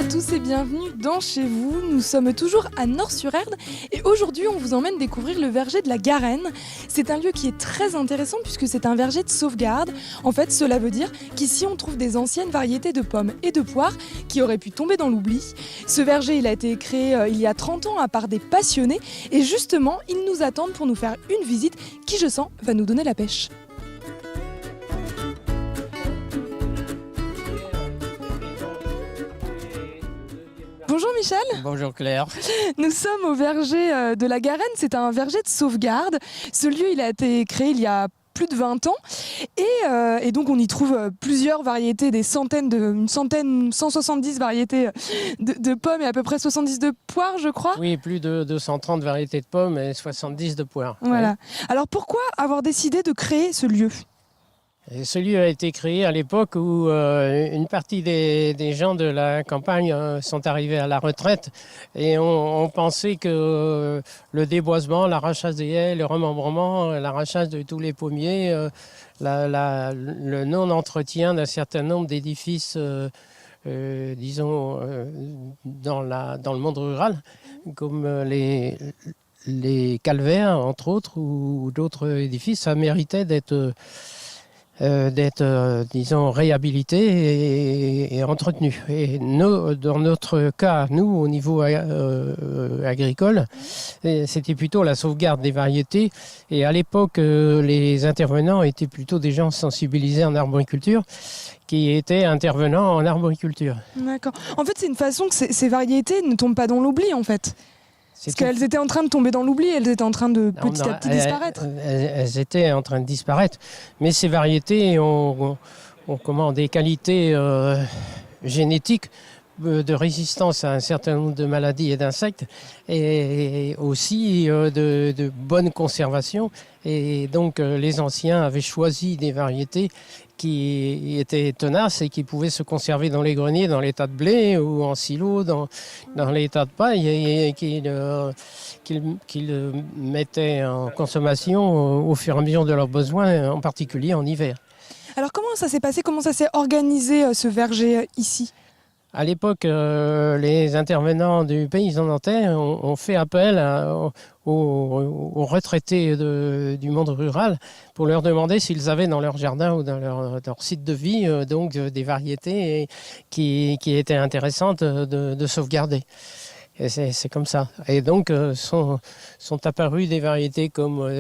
tous et bienvenue dans Chez vous. Nous sommes toujours à Nort-sur-Erdre et aujourd'hui on vous emmène découvrir le verger de la Garenne. C'est un lieu qui est très intéressant puisque c'est un verger de sauvegarde. En fait, cela veut dire qu'ici on trouve des anciennes variétés de pommes et de poires qui auraient pu tomber dans l'oubli. Ce verger, il a été créé il y a 30 ans par des passionnés et justement, ils nous attendent pour nous faire une visite qui, je sens, va nous donner la pêche. Bonjour Michel. Bonjour Claire. Nous sommes au verger de la Garenne, c'est un verger de sauvegarde. Ce lieu, il a été créé il y a plus de 20 ans et donc on y trouve plusieurs variétés, une centaine, 170 variétés de pommes et à peu près 70 de poires, je crois. Oui, plus de 230 variétés de pommes et 70 de poires. Voilà. Oui. Alors pourquoi avoir décidé de créer ce lieu ? Et ce lieu a été créé à l'époque où une partie des gens de la campagne sont arrivés à la retraite et on pensait que le déboisement, l'arrachage des haies, le remembrement, l'arrachage de tous les pommiers, le non-entretien d'un certain nombre d'édifices, disons, dans le monde rural, comme les calvaires, entre autres, ou d'autres édifices, ça méritait d'être disons, réhabilité et entretenu. Et dans notre cas, nous, au niveau agricole, c'était plutôt la sauvegarde des variétés. Et à l'époque, les intervenants étaient plutôt des gens sensibilisés en arboriculture, qui étaient intervenants en arboriculture. D'accord. En fait, c'est une façon que ces variétés ne tombent pas dans l'oubli, en fait. Parce qu'elles étaient en train de tomber dans l'oubli, elles étaient en train de petit à petit disparaître. Elles étaient en train de disparaître. Mais ces variétés ont des qualités génétiques de résistance à un certain nombre de maladies et d'insectes et aussi de bonne conservation. Et donc les anciens avaient choisi des variétés qui étaient tenaces et qui pouvaient se conserver dans les greniers, dans les tas de blé ou en silo, dans les tas de paille et qu'ils mettaient en consommation au fur et à mesure de leurs besoins, en particulier en hiver. Alors comment ça s'est passé, comment ça s'est organisé ce verger ici ? À l'époque, les intervenants du Paysan nantais ont fait appel aux retraités du monde rural pour leur demander s'ils avaient dans leur jardin ou dans leur site de vie donc des variétés qui étaient intéressantes de sauvegarder. Et c'est comme ça. Et donc sont apparues des variétés comme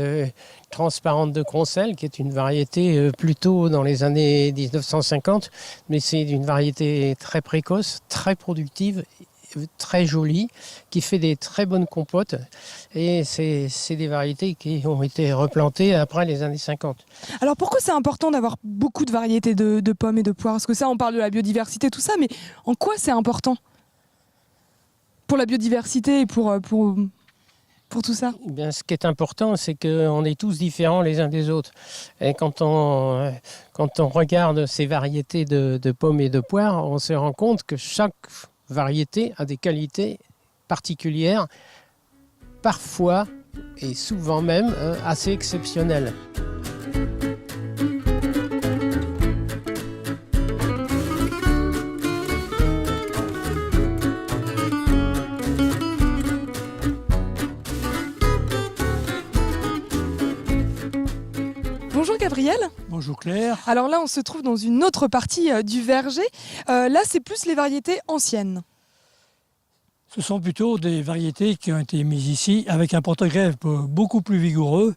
Transparente de Croncel, qui est une variété plutôt dans les années 1950, mais c'est une variété très précoce, très productive, très jolie, qui fait des très bonnes compotes. Et c'est des variétés qui ont été replantées après les années 50. Alors pourquoi c'est important d'avoir beaucoup de variétés de pommes et de poires ? Parce que ça, on parle de la biodiversité, tout ça, mais en quoi c'est important ? Pour la biodiversité et pour tout ça ? Eh bien, ce qui est important, c'est qu'on est tous différents les uns des autres. Et quand on regarde ces variétés de pommes et de poires, on se rend compte que chaque variété a des qualités particulières, parfois et souvent même assez exceptionnelles. Bonjour Gabriel. Bonjour Claire. Alors là, on se trouve dans une autre partie du verger. Là, c'est plus les variétés anciennes. Ce sont plutôt des variétés qui ont été mises ici avec un porte-greffe beaucoup plus vigoureux,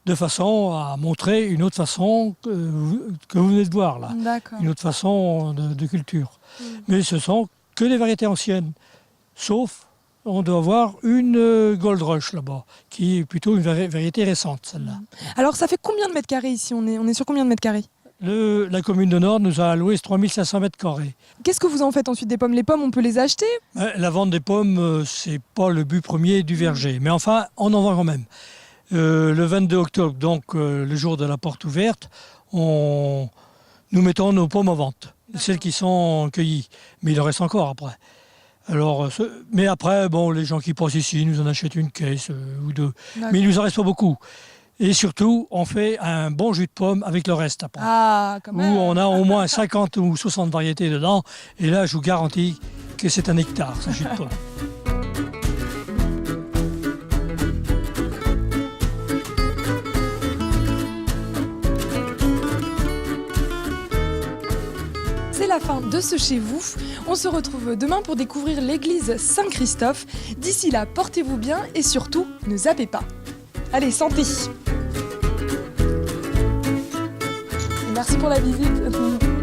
de façon à montrer une autre façon que vous venez de voir là. D'accord. Une autre façon de culture. Mais ce sont que des variétés anciennes, sauf on doit avoir une Gold Rush là-bas, qui est plutôt une variété récente, celle-là. Alors, ça fait combien de mètres carrés ici ? On est sur combien de mètres carrés ? La commune de Nord nous a alloué 3500 mètres carrés. Qu'est-ce que vous en faites ensuite des pommes ? Les pommes, on peut les acheter ? La vente des pommes, c'est pas le but premier du verger, mais enfin, on en vend quand même. Le 22 octobre, donc le jour de la porte ouverte, nous mettons nos pommes en vente, celles qui sont cueillies. Mais il en reste encore après. Alors, mais après, les gens qui passent ici nous en achètent une caisse ou deux. D'accord. Mais il ne nous en reste pas beaucoup. Et surtout, on fait un bon jus de pomme avec le reste après. Ah, quand même. Où on a au moins 50 ou 60 variétés dedans. Et là, je vous garantis que c'est un hectare, ça chute pas. C'est la fin de ce Chez vous. On se retrouve demain pour découvrir l'église Saint-Christophe. D'ici là, portez-vous bien et surtout, ne zappez pas. Allez, santé! Merci pour la visite.